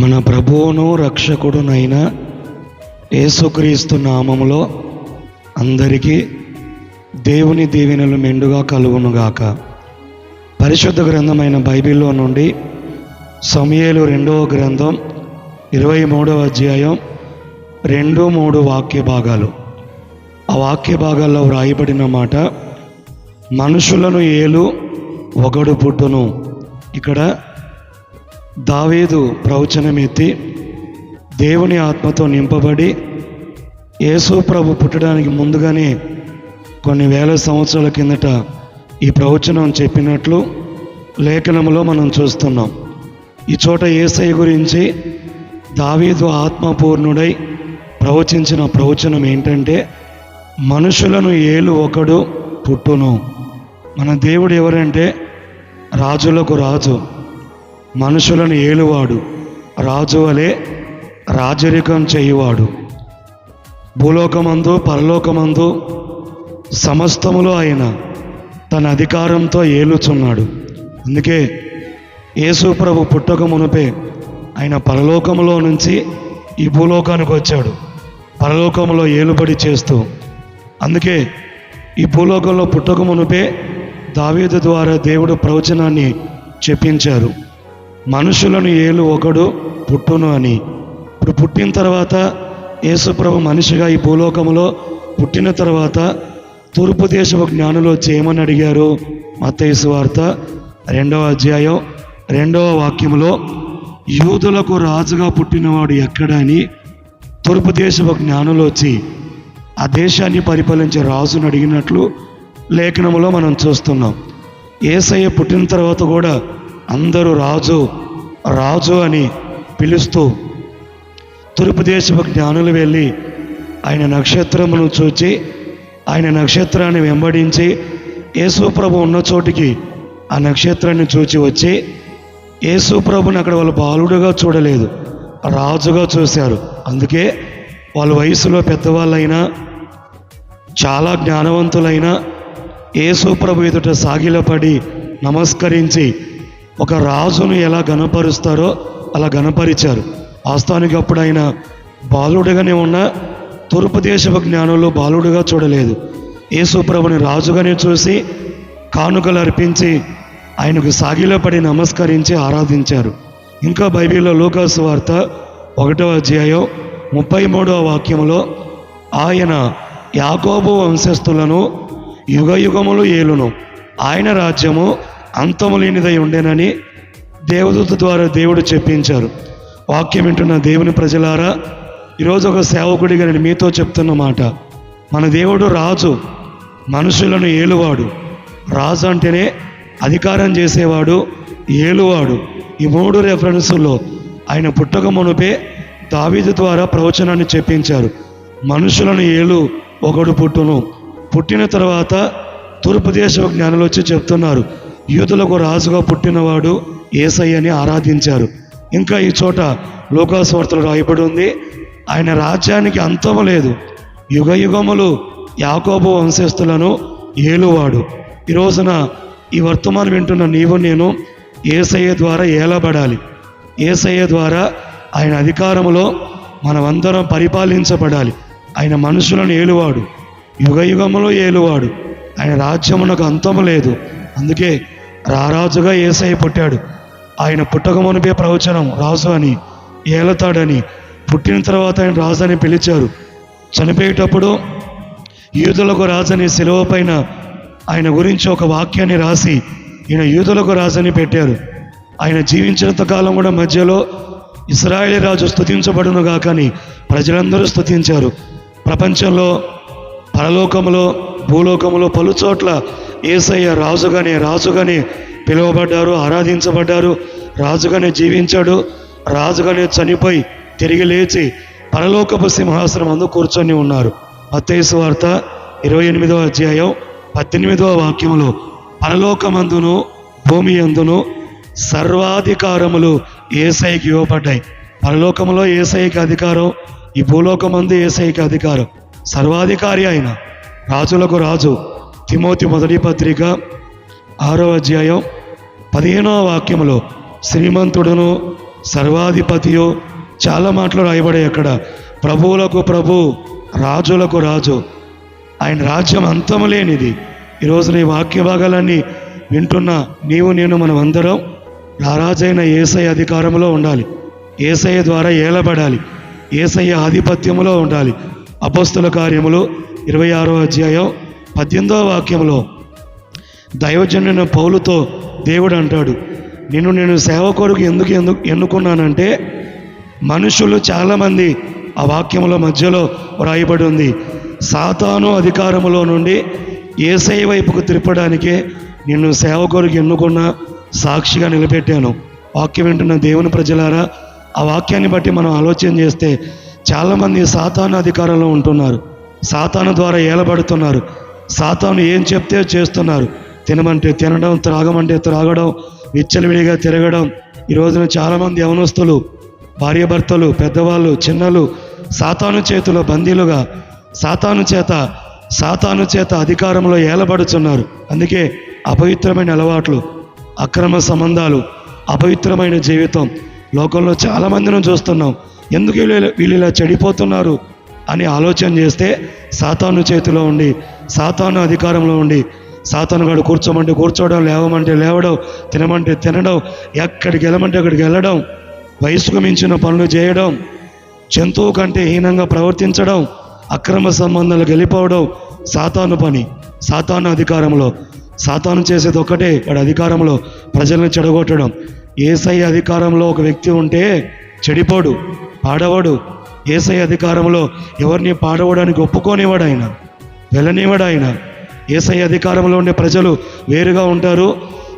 మన ప్రభువును రక్షకుడునైన యేసుక్రీస్తు నామములో అందరికీ దేవుని దీవెనలు మెండుగా కలుగునుగాక. పరిశుద్ధ గ్రంథమైన బైబిల్లో నుండి సమూయేలు 2వ గ్రంథం 23వ అధ్యాయం 2-3 వాక్య భాగాలు. ఆ వాక్య భాగాల్లో వ్రాయబడిన మాట, మనుషులను ఏలు ఒకడు పుట్టును. ఇక్కడ దావీదు ప్రవచనమెత్తి దేవుని ఆత్మతో నింపబడి యేసు ప్రభు పుట్టడానికి ముందుగానే కొన్ని వేల సంవత్సరాల కిందట ఈ ప్రవచనం చెప్పినట్లు లేఖనంలో మనం చూస్తున్నాం. ఈ చోట యేసయ్య గురించి దావీదు ఆత్మపూర్ణుడై ప్రవచించిన ప్రవచనం ఏంటంటే, మనుషులను ఏలు ఒకడు పుట్టును. మన దేవుడు ఎవరంటే రాజులకు రాజు, మనుషులను ఏలువాడు, రాజు వలె రాజరికం చేయువాడు. భూలోకమందు పరలోకమందు సమస్తములో ఆయన తన అధికారంతో ఏలుచున్నాడు. అందుకే యేసు ప్రభు పుట్టక మునుపే ఆయన పరలోకములో నుంచి ఈ భూలోకానికి వచ్చాడు, పరలోకంలో ఏలుబడి చేస్తూ. అందుకే ఈ భూలోకంలో పుట్టక మునుపే దావీదు ద్వారా దేవుడు ప్రవచనాన్ని చెప్పించారు, మనుషులను ఏలు ఒకడు పుట్టును అని. ఇప్పుడు పుట్టిన తర్వాత యేసుప్రభు మనిషిగా ఈ భూలోకంలో పుట్టిన తర్వాత తూర్పు దేశపు జ్ఞానులు వచ్చి ఏమని అడిగారు? మత్తయి సువార్త 2వ అధ్యాయం 2వ వాక్యంలో, యూదులకు రాజుగా పుట్టినవాడు ఎక్కడ అని తూర్పు దేశపు జ్ఞానులు వచ్చి ఆ దేశాన్ని పరిపాలించే రాజును అడిగినట్లు లేఖనములో మనం చూస్తున్నాం. యేసయ్య పుట్టిన తర్వాత కూడా అందరూ రాజు రాజు అని పిలుస్తూ తూర్పు దేశపు జ్ఞానులు వెళ్ళి ఆయన నక్షత్రమును చూచి ఆయన నక్షత్రాన్ని వెంబడించి యేసు ప్రభు ఉన్న చోటికి ఆ నక్షత్రాన్ని చూచి వచ్చి యేసు ప్రభుని అక్కడ వాళ్ళు బాలుడుగా చూడలేదు, రాజుగా చూశారు. అందుకే వాళ్ళ వయసులో పెద్దవాళ్ళైనా చాలా జ్ఞానవంతులైనా యేసు ప్రభు ఎదుట సాగిలపడి నమస్కరించి ఒక రాజును ఎలా గణపరుస్తారో అలా గణపరిచారు. వాస్తవానికి అప్పుడు ఆయన బాలుడుగానే ఉన్న తూర్పు దేశపు జ్ఞానులు బాలుడుగా చూడలేదు, యేసు ప్రభుని రాజుగానే చూసి కానుకలు అర్పించి ఆయనకు సాగిలపడి నమస్కరించి ఆరాధించారు. ఇంకా బైబిల్లో లూకాసు వార్త 1వ అధ్యాయం 33వ వాక్యంలో, ఆయన యాకోబు వంశస్థులను యుగయుగములు ఏలును, ఆయన రాజ్యము అంతము లేనిదై ఉండేనని దేవదూత ద్వారా దేవుడు చెప్పించారు. వాక్యం వింటున్న దేవుని ప్రజలారా, ఈరోజు ఒక సేవకుడిగా నేను మీతో చెప్తున్న మాట, మన దేవుడు రాజు, మనుషులను ఏలువాడు. రాజు అంటేనే అధికారం చేసేవాడు, ఏలువాడు. ఈ 3 రెఫరెన్సుల్లో ఆయన పుట్టక మునుపే దావీదు ద్వారా ప్రవచనాన్ని చెప్పించారు, మనుషులను ఏలు ఒకడు పుట్టును. పుట్టిన తర్వాత తూర్పు దేశపు జ్ఞానులు వచ్చి చెప్తున్నారు, యూదులకు రాజుగా పుట్టినవాడు యేసయ్యని ఆరాధించారు. ఇంకా ఈ చోట లూకాసు వార్తలో రాయబడి ఉంది, ఆయన రాజ్యానికి అంతము లేదు, యుగయుగములు యాకోబు వంశస్థులను ఏలువాడు. ఈ రోజున ఈ వర్తమానం వింటున్న నీవు నేను యేసయ్య ద్వారా ఏలబడాలి. యేసయ్య ద్వారా ఆయన అధికారములో మనమందరం పరిపాలించబడాలి. ఆయన మనుషులను ఏలువాడు, యుగయుగములో ఏలువాడు. ఆయన రాజ్యమునకు అంతము లేదు. అందుకే రారాజుగా యేసయ్య పుట్టాడు. ఆయన పుట్టక మునిపే ప్రవచనం రాజు అని, ఏలతాడని. పుట్టిన తర్వాత ఆయన రాజు అని పిలిచారు. చనిపోయేటప్పుడు యూదులకు రాజని శిలువ పైన ఆయన గురించి ఒక వాక్యాన్ని రాసి ఈయన యూదులకు రాజని పెట్టారు. ఆయన జీవించినంత కాలం కూడా మధ్యలో ఇశ్రాయేలీ రాజు స్తుతించబడును గాకని ప్రజలందరూ స్తుతించారు. ప్రపంచంలో పరలోకములో భూలోకములో పలుచోట్ల యేసయ్య రాజుగానే పిలువబడ్డారు, ఆరాధించబడ్డారు. రాజుగానే జీవించాడు, రాజుగానే చనిపోయి తిరిగి లేచి పరలోకపు సింహాసనం అందు కూర్చొని ఉన్నారు. మత్తయి సువార్త 28వ అధ్యాయం 18వ వాక్యములో, పరలోకమందును భూమి యందును సర్వాధికారములు యేసయ్యకి ఇవ్వబడ్డాయి. పరలోకములో యేసయ్యకి అధికారం, ఈ భూలోకమందు యేసయ్యకి అధికారం. సర్వాధికారి ఆయన, రాజులకు రాజు. తిమోతి 1వ పత్రిక 6వ అధ్యాయం 15వ వాక్యములో, శ్రీమంతుడును సర్వాధిపతియో, చాలా మాటలు రాయబడాయి అక్కడ. ప్రభువులకు ప్రభు, రాజులకు రాజు. ఆయన రాజ్యం అంతము లేనిది. ఈరోజు నీ వాక్య భాగాలన్నీ వింటున్న నీవు నేను మనం అందరం రారాజైన యేసయ్య అధికారంలో ఉండాలి. యేసయ్య ద్వారా ఏలబడాలి. యేసయ్య ఆధిపత్యంలో ఉండాలి. అపొస్తలుల కార్యములు 26వ అధ్యాయం 18వ వాక్యంలో దైవజనుడైన పౌలుతో దేవుడు అంటాడు, నేను సేవ కొరకు ఎందుకు ఎన్నుకున్నానంటే, మనుషులు చాలామంది, ఆ వాక్యముల మధ్యలో రాయబడి ఉంది, సాతాను అధికారములో నుండి యేసయ్య వైపుకు తిప్పడానికే నిన్ను సేవ కొరకు ఎన్నుకున్న, సాక్షిగా నిలబెట్టాను. వాక్యం వింటున్న దేవుని ప్రజలారా, ఆ వాక్యాన్ని బట్టి మనం ఆలోచన చేస్తే చాలామంది సాతాను అధికారంలో ఉంటున్నారు. సాతాను ద్వారా ఏలబడుతున్నారు. సాతాను ఏం చెప్తే చేస్తున్నారు. తినమంటే తినడం, త్రాగమంటే త్రాగడం, విచ్చలవిడిగా తిరగడం. ఈ రోజున చాలామంది యవనస్తులు, భార్యాభర్తలు, పెద్దవాళ్ళు, చిన్నలు సాతాను చేతిలో బందీలుగా సాతాను చేత అధికారంలో ఏలబడుతున్నారు. అందుకే అపవిత్రమైన అలవాట్లు, అక్రమ సంబంధాలు, అపవిత్రమైన జీవితం లోకంలో చాలామందిని చూస్తున్నాం. ఎందుకు వీళ్ళు ఇలా చెడిపోతున్నారు అని ఆలోచన చేస్తే, సాతాను చేతిలో ఉండి, సాతాను అధికారంలో ఉండి, సాతాను గాడు కూర్చోమంటే కూర్చోవడం, లేవమంటే లేవడం, తినమంటే తినడం, ఎక్కడికి వెళ్ళమంటే అక్కడికి వెళ్ళడం, వయసుకు మించిన పనులు చేయడం, జంతువు కంటే హీనంగా ప్రవర్తించడం, అక్రమ సంబంధాలు గెలిపోవడం సాతాను పని. సాతాను అధికారంలో, సాతాను చేసేది ఒక్కటే, వాడి అధికారంలో ప్రజలను చెడగొట్టడం. యేసయ్య అధికారంలో ఒక వ్యక్తి ఉంటే చెడిపోడు, పాడవాడు. యేసయ్య అధికారంలో ఎవరిని పాడవడానికి ఒప్పుకోనివాడు ఆయన, వెళ్ళనివాడు ఆయన. యేసయ్య అధికారంలో ఉండే ప్రజలు వేరుగా ఉంటారు,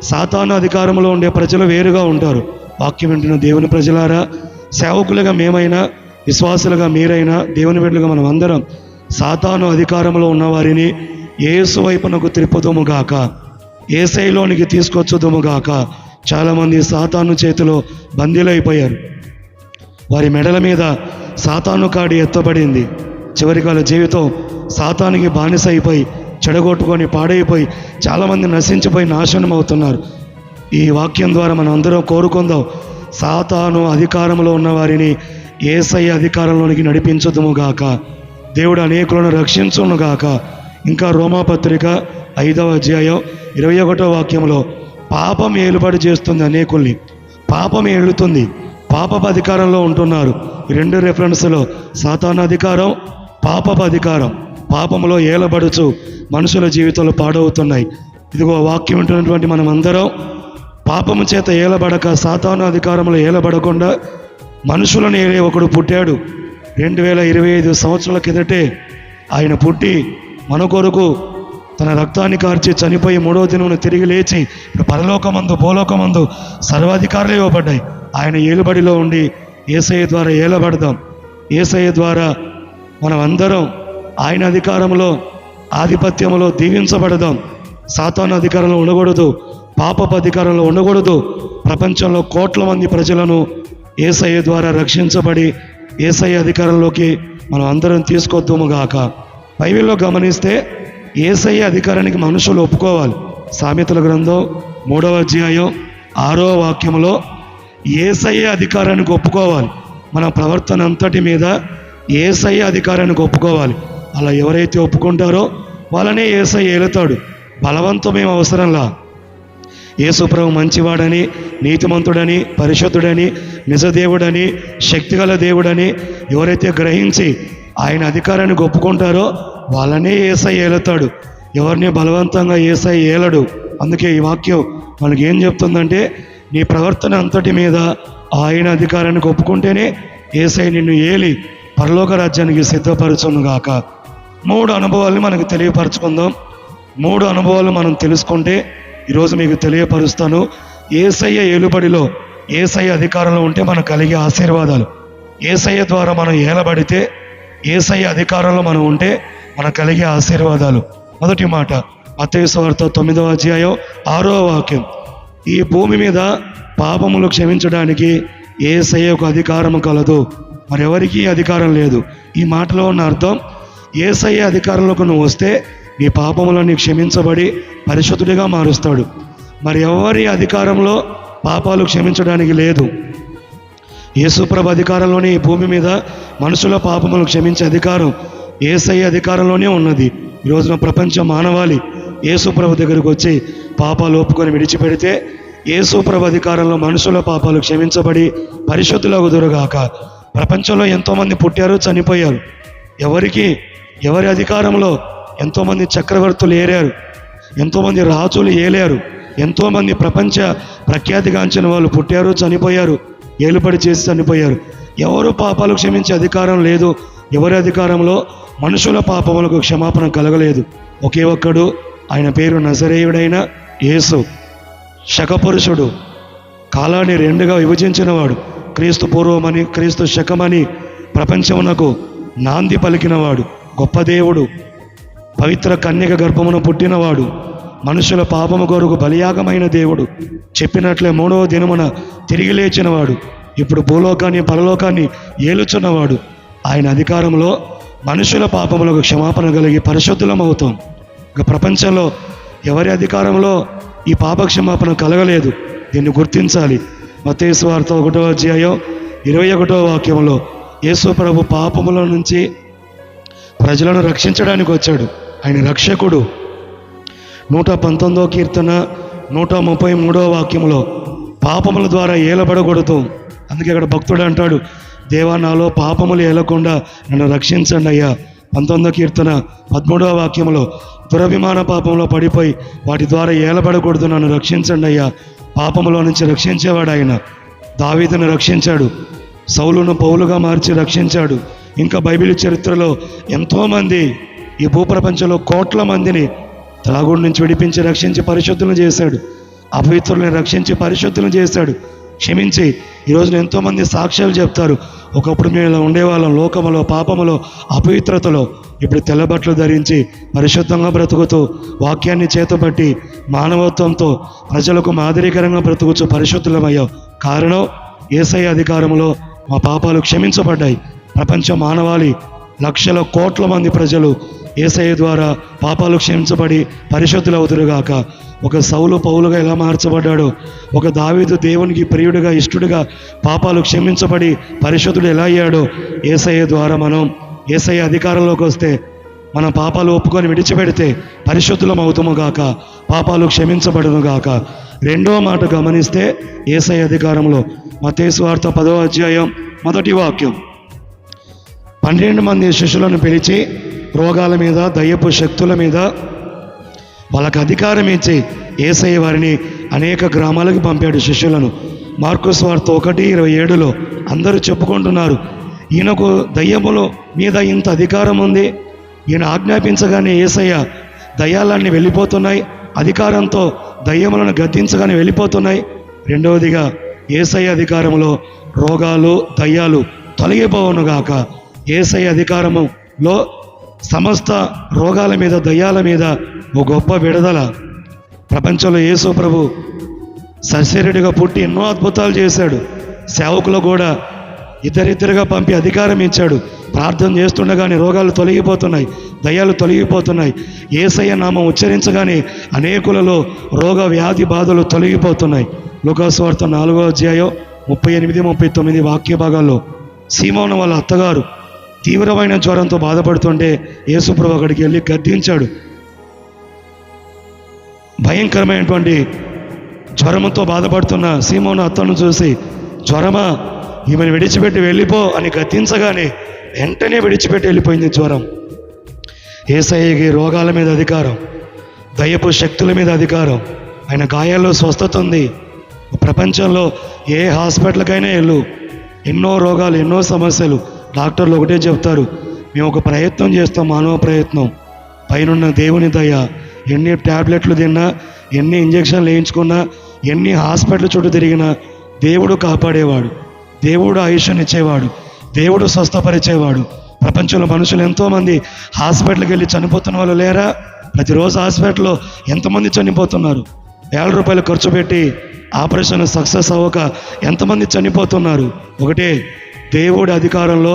సాతాను అధికారంలో ఉండే ప్రజలు వేరుగా ఉంటారు. వాక్యం వింటున్న దేవుని ప్రజలారా, సేవకులుగా మేమైనా, విశ్వాసులుగా మీరైనా, దేవుని బిడ్డలుగా మనం అందరం సాతాను అధికారంలో ఉన్నవారిని యేసు వైపునకు త్రిప్పుదుముగాక, యేసయ్యలోనికి తీసుకొచ్చుదుముగాక. చాలామంది సాతాను చేతిలో బందీలైపోయారు. వారి మెడల మీద సాతాను కాడి ఎత్తబడింది. చివరికి వాళ్ళ జీవితం సాతానికి బానిస అయిపోయి, చెడగొట్టుకొని పాడైపోయి చాలామంది నశించిపోయి నాశనం అవుతున్నారు. ఈ వాక్యం ద్వారా మనం అందరం కోరుకుందాం, సాతాను అధికారంలో ఉన్న వారిని యేసయ్య అధికారంలోనికి నడిపించుదుముగాక. దేవుడు అనేకులను రక్షించునుగాక. ఇంకా రోమాపత్రిక 5వ అధ్యాయం 21వ వాక్యంలో పాపం ఏలుబడి చేస్తుంది అనేకుల్ని. పాపం ఏలుతుంది, పాపపు అధికారంలో ఉంటున్నారు. ఈ రెండు రెఫరెన్స్లో సాతాను అధికారం, పాపపు అధికారం, పాపములో ఏలబడుచు మనుషుల జీవితాలు పాడవుతున్నాయి. ఇదిగో వాక్యం ఉంటున్నటువంటి మనం అందరం పాపము చేత ఏలబడక, సాతాను అధికారంలో ఏలబడకుండా మనుషులను ఏలే ఒకడు పుట్టాడు. 2025 సంవత్సరాల కిందటే ఆయన పుట్టి మన కొరకు తన రక్తాన్ని కార్చి చనిపోయి 3వ దినమున తిరిగి లేచి ఇప్పుడు పరలోకమందు, భూలోకమందు సర్వాధికారులు ఇవ్వబడ్డాయి. ఆయన ఏలుబడిలో ఉండి యేసయ్య ద్వారా ఏలబడదాం. యేసయ్య ద్వారా మనం అందరం ఆయన అధికారంలో, ఆధిపత్యంలో దీవించబడదాం. సాతాను అధికారంలో ఉండకూడదు, పాపపు అధికారంలో ఉండకూడదు. ప్రపంచంలో కోట్ల మంది ప్రజలను యేసయ్య ద్వారా రక్షించబడి యేసయ్య అధికారంలోకి మనం అందరం తీసుకొద్దుముగాక. బైబిల్లో గమనిస్తే యేసయ్య అధికారానికి మనుషులు ఒప్పుకోవాలి. సామెతల గ్రంథం 3వ అధ్యాయం 6వ వాక్యంలో యేసయ్య అధికారానికి ఒప్పుకోవాలి. మన ప్రవర్తన అంతటి మీద యేసయ్య అధికారానికి ఒప్పుకోవాలి. అలా ఎవరైతే ఒప్పుకుంటారో వాళ్ళనే యేసయ్య ఏలుతాడు. బలవంతమేం అవసరంలా. యేసుప్రభు మంచివాడని, నీతిమంతుడని, పరిశుద్ధుడని, నిజదేవుడని, శక్తిగల దేవుడని ఎవరైతే గ్రహించి ఆయన అధికారాన్ని ఒప్పుకుంటారో వాళ్ళనే యేసయ్య ఏలుతాడు. ఎవరిని బలవంతంగా యేసయ్య ఏలడు. అందుకే ఈ వాక్యం మనకి ఏం చెప్తుందంటే, నీ ప్రవర్తన అంతటి మీద ఆయన అధికారాన్ని ఒప్పుకుంటేనే యేసయ్య నిన్ను ఏలి పరలోక రాజ్యానికి సిద్ధపరచునుగాక. 3 అనుభవాలను మనకు తెలియపరచుకుందాం. 3 అనుభవాలు మనం తెలుసుకుంటే ఈరోజు మీకు తెలియపరుస్తాను. యేసయ్య ఏలుబడిలో, యేసయ్య అధికారంలో ఉంటే మనకు కలిగే ఆశీర్వాదాలు, యేసయ్య ద్వారా మనం ఏలబడితే, యేసయ్య అధికారంలో మనం ఉంటే మనకు కలిగే ఆశీర్వాదాలు. మొదటి మాట మత్తయి సువార్త 9వ అధ్యాయం 6వ వాక్యం. ఈ భూమి మీద పాపములు క్షమించడానికి యేసయ్యకు అధికారం కలదు, మరెవరికీ అధికారం లేదు. ఈ మాటలో ఉన్న అర్థం, యేసయ్య అధికారంలోకి నువ్వు వస్తే నీ పాపములన్నీ క్షమించబడి పరిశుద్ధుడిగా మారుస్తాడు. మరి ఎవరి అధికారంలో పాపాలు క్షమించడానికి లేదు. యేసుప్రభు అధికారంలోనే ఈ భూమి మీద మనుషుల పాపములు క్షమించే అధికారం యేసయ్య అధికారంలోనే ఉన్నది. ఈ రోజున ప్రపంచం మానవాళి యేసుప్రభు దగ్గరకు వచ్చి పాపాలు ఒప్పుకొని విడిచిపెడితే యేసుప్రభు అధికారంలో మనుషుల పాపాలు క్షమించబడి పరిశుద్ధులగుదురుగాక. ప్రపంచంలో ఎంతోమంది పుట్టారు, చనిపోయారు. ఎవరి అధికారంలో ఎంతోమంది చక్రవర్తులు ఏరారు, ఎంతోమంది రాజులు ఏలారు, ఎంతోమంది ప్రపంచ ప్రఖ్యాతిగాంచిన వాళ్ళు పుట్టారు, చనిపోయారు, ఏలుబడి చేసి చనిపోయారు. ఎవరు పాపాలు క్షమించే అధికారం లేదు. ఎవరి అధికారంలో మనుషుల పాపములకు క్షమాపణ కలగలేదు. ఒకే ఒక్కడు, ఆయన పేరు నజరేయుడైన యేసు. శకపురుషుడు, కాలాన్ని రెండుగా విభజించినవాడు, క్రీస్తు పూర్వమని క్రీస్తు శకమని ప్రపంచమునకు నాంది పలికినవాడు, గొప్ప దేవుడు, పవిత్ర కన్యక గర్భమున పుట్టినవాడు, మనుషుల పాపము కొరకు బలియాగమైన దేవుడు, చెప్పినట్లే 3వ దినమున తిరిగి లేచినవాడు, ఇప్పుడు భూలోకాన్ని పరలోకాన్ని ఏలుచున్నవాడు. ఆయన అధికారంలో మనుషుల పాపములకు క్షమాపణ కలిగి పరిశుద్ధులమవుతాం. ఇక ప్రపంచంలో ఎవరి అధికారంలో ఈ పాప క్షమాపణ కలగలేదు. దీన్ని గుర్తించాలి. మత్తయి సువార్త 1వ అధ్యాయం 21వ వాక్యంలో యేసు ప్రభు పాపముల నుంచి ప్రజలను రక్షించడానికి వచ్చాడు. ఆయన రక్షకుడు. 119వ కీర్తన 133వ వాక్యంలో పాపముల ద్వారా ఏలబడకూడదు. అందుకే అక్కడ భక్తుడు అంటాడు, దేవా నాలో పాపములు ఏలకుండా నన్ను రక్షించండి అయ్యా. 19వ కీర్తన 13వ వాక్యంలో దురభిమాన పాపంలో పడిపోయి వాటి ద్వారా ఏలబడకూడదు, నన్ను రక్షించండి అయ్యా. పాపములో నుంచి రక్షించేవాడు ఆయన. దావీదును రక్షించాడు, సౌలును పౌలుగా మార్చి రక్షించాడు. ఇంకా బైబిల్ చరిత్రలో ఎంతోమంది, ఈ భూప్రపంచంలో కోట్ల మందిని త్రాగుడి నుంచి విడిపించి రక్షించి పరిశుద్ధులను చేశాడు. అపవిత్రులను రక్షించి పరిశుద్ధులను చేశాడు, క్షమించి. ఈరోజున ఎంతోమంది సాక్ష్యాలు చెప్తారు, ఒకప్పుడు మేము ఇలా ఉండేవాళ్ళం, లోకములో పాపములో అపవిత్రతలో, ఇప్పుడు తెల్లబట్లు ధరించి పరిశుద్ధంగా బ్రతుకుతూ వాక్యాన్ని చేతబట్టి మానవత్వంతో ప్రజలకు మాదిరికరంగా బ్రతుకుతూ పరిశుద్ధులమయ్యాం. కారణం యేసయ్య అధికారంలో మా పాపాలు క్షమించబడ్డాయి. ప్రపంచ మానవాళి లక్షల కోట్ల మంది ప్రజలు యేసయ్య ద్వారా పాపాలు క్షమించబడి పరిశుద్ధులవుతురుగాక. ఒక సౌలు పౌలుగా ఎలా మార్చబడ్డాడో, ఒక దావీదు దేవునికి ప్రియుడిగా ఇష్టడుగా పాపాలు క్షమించబడి పరిశుద్ధుడు ఎలా అయ్యాడో, యేసయ్య ద్వారా మనం యేసయ్య అధికారంలోకి వస్తే మన పాపాలు ఒప్పుకొని విడిచిపెడితే పరిశుద్ధులం అవుతాముగాక, పాపాలు క్షమించబడునుగాక. రెండవ మాట గమనిస్తే యేసయ్య అధికారంలో మత్తయి సువార్త 10వ అధ్యాయం 1వ వాక్యం, 12 మంది శిష్యులను పిలిచి రోగాల మీద దయ్యపు శక్తుల మీద వాళ్ళకి అధికారం ఇచ్చి యేసయ్య వారిని అనేక గ్రామాలకు పంపాడు శిష్యులను. మార్కు సువార్త 1:27లో అందరూ చెప్పుకుంటున్నారు, ఈయనకు దయ్యముల మీద ఇంత అధికారం ఉంది, ఈయన ఆజ్ఞాపించగానే యేసయ్య దయ్యాలన్నీ వెళ్ళిపోతున్నాయి, అధికారంతో దయ్యములను గద్దించగానే వెళ్ళిపోతున్నాయి. రెండవదిగా యేసయ్య అధికారంలో రోగాలు దయ్యాలు తొలగిపోవునుగాక. యేసయ్య అధికారములో సమస్త రోగాల మీద దయ్యాల మీద ఓ గొప్ప విడుదల. ప్రపంచంలో యేసు ప్రభు సశరీరుడిగా పుట్టి ఎన్నో అద్భుతాలు చేశాడు. సేవకులు కూడా ఇద్దరిద్దరుగా పంపి అధికారం ఇచ్చాడు. ప్రార్థన చేస్తుండగానే రోగాలు తొలగిపోతున్నాయి, దయ్యాలు తొలగిపోతున్నాయి. యేసయ్య నామం ఉచ్చరించగానే అనేకులలో రోగ వ్యాధి బాధలు తొలగిపోతున్నాయి. లూకాసు వార్త 4వ అధ్యాయం 38-39 వాక్య భాగాల్లో సీమోను వాళ్ళ అత్తగారు తీవ్రమైన జ్వరంతో బాధపడుతుంటే యేసుప్రభు అక్కడికి వెళ్ళి గద్దించాడు. భయంకరమైనటువంటి జ్వరంతో బాధపడుతున్న సీమోను అత్తను చూసి, జ్వరమా ఈమెను విడిచిపెట్టి వెళ్ళిపో అని గద్దించగానే వెంటనే విడిచిపెట్టి వెళ్ళిపోయింది జ్వరం. యేసయ్యకి రోగాల మీద అధికారం, దయ్యపు శక్తుల మీద అధికారం. ఆయన గాయాల్లో స్వస్థత ఉంది. ప్రపంచంలో ఏ హాస్పిటల్కైనా వెళ్ళు, ఎన్నో రోగాలు ఎన్నో సమస్యలు, డాక్టర్లు ఒకటే చెప్తారు, మేము ఒక ప్రయత్నం చేస్తాం, మానవ ప్రయత్నం, పైనున్న దేవుని దయ. ఎన్ని ట్యాబ్లెట్లు తిన్నా, ఎన్ని ఇంజక్షన్లు వేయించుకున్నా, ఎన్ని హాస్పిటల్ చుట్టూ తిరిగినా దేవుడు కాపాడేవాడు, దేవుడు ఆయుష్నిచ్చేవాడు, దేవుడు స్వస్థపరిచేవాడు. ప్రపంచంలో మనుషులు ఎంతోమంది హాస్పిటల్కి వెళ్ళి చనిపోతున్న వాళ్ళు లేరా? ప్రతిరోజు హాస్పిటల్లో ఎంతమంది చనిపోతున్నారు? ₹1,000 ఖర్చు పెట్టి ఆపరేషన్ సక్సెస్ అవ్వక ఎంతమంది చనిపోతున్నారు? ఒకటే, దేవుడి అధికారంలో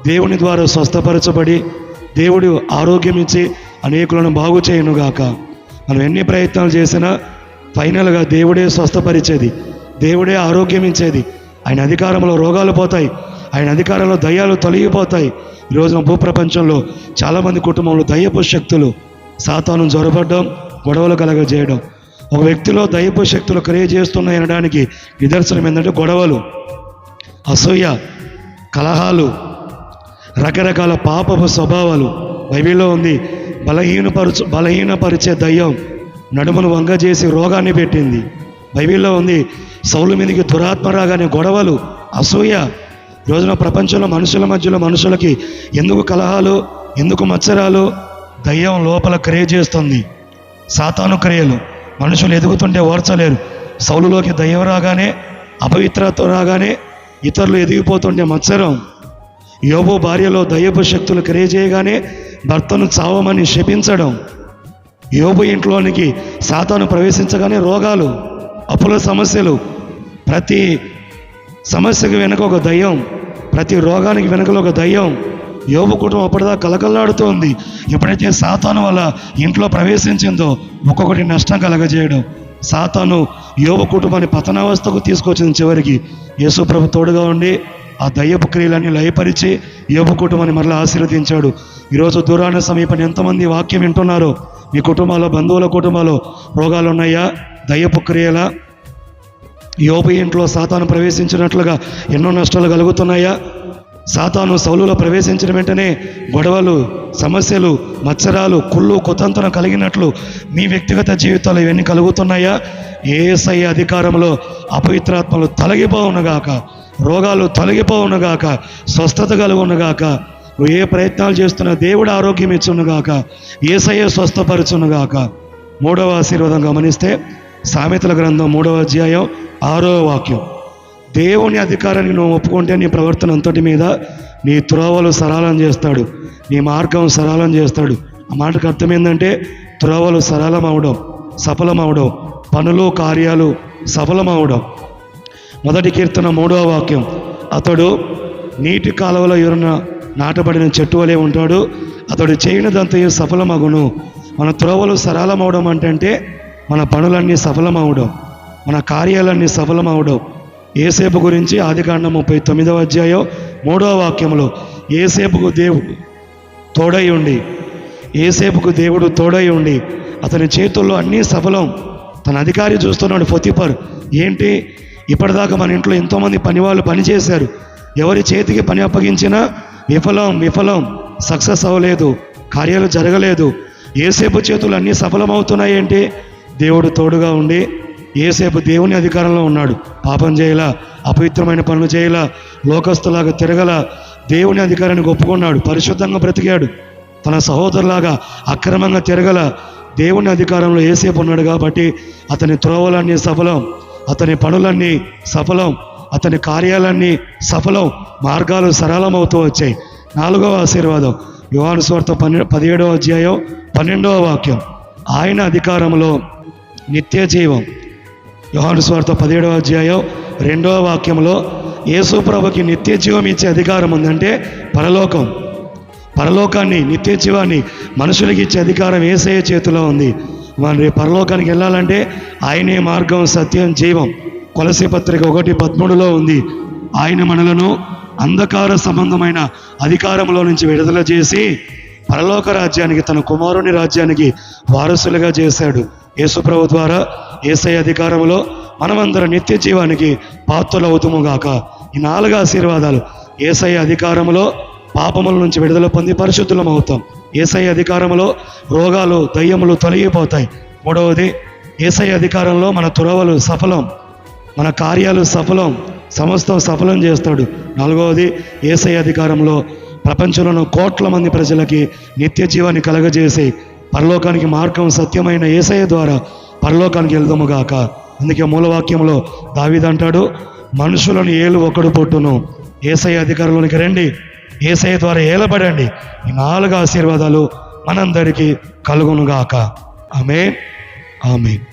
దేవుని ద్వారా స్వస్థపరచబడి దేవుడు ఆరోగ్యం ఇచ్చి అనేకులను బాగు చేయనుగాక. మనం ఎన్ని ప్రయత్నాలు చేసినా ఫైనల్గా దేవుడే స్వస్థపరిచేది, దేవుడే ఆరోగ్యం ఇచ్చేది, ఆయన అధికారంలో రోగాలు పోతాయి, ఆయన అధికారంలో దయ్యాలు తొలగిపోతాయి. ఈ రోజున భూప్రపంచంలో చాలామంది కుటుంబంలో దయ్యపు శక్తులు, సాతాను జ్వరపడడం, గొడవలు కలగజేయడం. ఒక వ్యక్తిలో దయ్యపు శక్తులు క్రియ చేస్తున్నాయి అనడానికి నిదర్శనం ఏంటంటే గొడవలు, అసూయ, కలహాలు, రకరకాల పాపపు స్వభావాలు. బైబిల్లో ఉంది, బలహీనపరిచే దయ్యం నడుమును వంగజేసి రోగాన్ని పెట్టింది. బైబిల్లో ఉంది, సౌలు మీదకి దురాత్మ రాగానే గొడవలు, అసూయ. రోజున ప్రపంచంలో మనుషుల మధ్యలో మనుషులకి ఎందుకు కలహాలు, ఎందుకు మత్సరాలు? దయ్యం లోపల క్రియ చేస్తుంది, సాతాను క్రియలు. మనుషులు ఎదుగుతుంటే ఓర్చలేరు. సౌలులోకి దయ్యం రాగానే, అపవిత్రత రాగానే ఇతరులు ఎదిగిపోతుంటే మత్సరం. యోబు భార్యలో దయ్యపు శక్తులు క్రియ చేయగానే భర్తను చావమని శపించడం. యోబు ఇంట్లోనికి సాతాను ప్రవేశించగానే రోగాలు, అప్పుల సమస్యలు. ప్రతి సమస్యకు వెనుక ఒక దయ్యం, ప్రతి రోగానికి వెనుకలో ఒక దయ్యం. యోబు కుటుంబం అప్పటిదా కలకల్లాడుతోంది. ఎప్పుడైతే సాతాను వల్ల ఇంట్లో ప్రవేశించిందో ఒక్కొక్కటి నష్టం కలగజేయడం. సాతాను యోబు కుటుంబాన్ని పతనావస్థకు తీసుకొచ్చింది. చివరికి యేసు ప్రభు తోడుగా ఉండి ఆ దయ్యపు క్రియలన్నీ లయపరిచి యోబు కుటుంబాన్ని మరలా ఆశీర్వదించాడు. ఈరోజు దూరాన సమీపం ఎంతమంది వాక్యం వింటున్నారో, మీ కుటుంబాల్లో, బంధువుల కుటుంబాల్లో రోగాలు ఉన్నాయా? దయ్యపు క్రియలా? యోబు ఇంట్లో సాతాను ప్రవేశించినట్లుగా ఎన్నో నష్టాలు కలుగుతున్నాయా? సాతాను సౌలులో ప్రవేశించిన వెంటనే గొడవలు, సమస్యలు, మత్సరాలు, కుళ్ళు, కుతంత్రం కలిగినట్లు మీ వ్యక్తిగత జీవితాలు ఇవన్నీ కలుగుతున్నాయా? యేసయ్య అధికారంలో అపవిత్రాత్మలు తొలగిపోవునుగాక, రోగాలు తొలగిపోవునుగాక, స్వస్థత కలుగునుగాక. నువ్వు ఏ ప్రయత్నాలు చేస్తున్నా దేవుడు ఆరోగ్యం ఇచ్చునుగాక, యేసయ్య స్వస్థపరచునుగాక. 3వ ఆశీర్వాదం గమనిస్తే సామెతల గ్రంథం 3వ అధ్యాయం 6వ వాక్యం. దేవుని అధికారాన్ని నువ్వు ఒప్పుకుంటే నీ ప్రవర్తన అంతటి మీద నీ త్రోవలు సరళం చేస్తాడు, నీ మార్గం సరళం చేస్తాడు. ఆ మాటకు అర్థం ఏంటంటే త్రోవలు సరళం అవడం, సఫలం అవడం, పనులు కార్యాలు సఫలం అవడం. 1 కీర్తన 3వ వాక్యం, అతడు నీటి కాలువల ఎరున నాటబడిన చెట్టు వలె ఉంటాడు, అతడు చేయనిదంతయు సఫలమగును. మన త్రోవలు సరళమవడం అంటే మన పనులన్నీ సఫలమవడం, మన కార్యాలన్నీ సఫలమవడం. యేసేపు గురించి ఆదికాండం 39వ అధ్యాయం 3వ వాక్యంలో యేసేపుకు దేవుడు తోడై ఉండి అతని చేతుల్లో అన్నీ సఫలం. తన అధికారి చూస్తున్నాడు పొతిఫర్. ఏంటి, ఇప్పటిదాకా మన ఇంట్లో ఎంతోమంది పనివాళ్ళు పనిచేశారు, ఎవరి చేతికి పని అప్పగించినా విఫలం, సక్సెస్ అవ్వలేదు, కార్యాలు జరగలేదు. యేసేపు చేతులు అన్నీ సఫలమవుతున్నాయి. ఏంటి, దేవుడు తోడుగా ఉండి యేసేపు దేవుని అధికారంలో ఉన్నాడు. పాపం చేయలా, అపవిత్రమైన పనులు చేయలా, లోకస్తులాగా తిరగల, దేవుని అధికారాన్ని ఒప్పుకున్నాడు, పరిశుద్ధంగా బ్రతికాడు. తన సహోదరులాగా అక్రమంగా తిరగల, దేవుని అధికారంలో యేసేపు ఉన్నాడు కాబట్టి అతని త్రోవలన్నీ సఫలం, అతని పనులన్నీ సఫలం, అతని కార్యాలన్నీ సఫలం, మార్గాలు సరళమవుతూ వచ్చాయి. 4వ ఆశీర్వాదం యోహాను సువార్త 17వ అధ్యాయం 12వ వాక్యం, ఆయన అధికారంలో నిత్య జీవం. యోహాను సువార్త 17వ అధ్యాయం 2వ వాక్యంలో యేసు ప్రభుకి నిత్య జీవం ఇచ్చే అధికారం ఉందంటే పరలోకాన్ని, నిత్య జీవాన్ని మనుషులకి ఇచ్చే అధికారం యేసయ్య చేతిలో ఉంది. మరి పరలోకానికి వెళ్ళాలంటే ఆయనే మార్గం, సత్యం, జీవం. కొలసీ పత్రిక 1:13లో ఉంది, ఆయన మనలను అంధకార సంబంధమైన అధికారంలో నుంచి విడుదల చేసి పరలోక రాజ్యానికి, తన కుమారుని రాజ్యానికి వారసులుగా చేశాడు. యేసు ప్రభు ద్వారా యేసయ్య అధికారంలో మనమందరం నిత్య జీవానికి పాత్రలవుతుముగాక. ఈ 4 ఆశీర్వాదాలు. యేసయ్య అధికారంలో పాపముల నుంచి విడుదల పొంది పరిశుద్ధులం అవుతాం. యేసయ్య అధికారంలో రోగాలు, దయ్యములు తొలగిపోతాయి. 3వది, యేసయ్య అధికారంలో మన తురవలు సఫలం, మన కార్యాలు సఫలం, సమస్తం సఫలం చేస్తాడు. 4వది, యేసయ్య అధికారంలో ప్రపంచంలోని కోట్ల మంది ప్రజలకి నిత్య జీవాన్ని కలగజేసి పరలోకానికి మార్గం, సత్యమైన యేసయ్య ద్వారా పరలోకానికి వెళ్దాముగాక. అందుకే మూలవాక్యంలో దావీదు అంటాడు, మనుషులను ఏలు ఒకడు పొట్టును, యేసయ్య అధికారంలోనికి రండి, యేసయ్య ద్వారా ఏలబడండి. ఈ 4 ఆశీర్వాదాలు మనందరికీ కలుగునుగాక. ఆమేన్, ఆమేన్.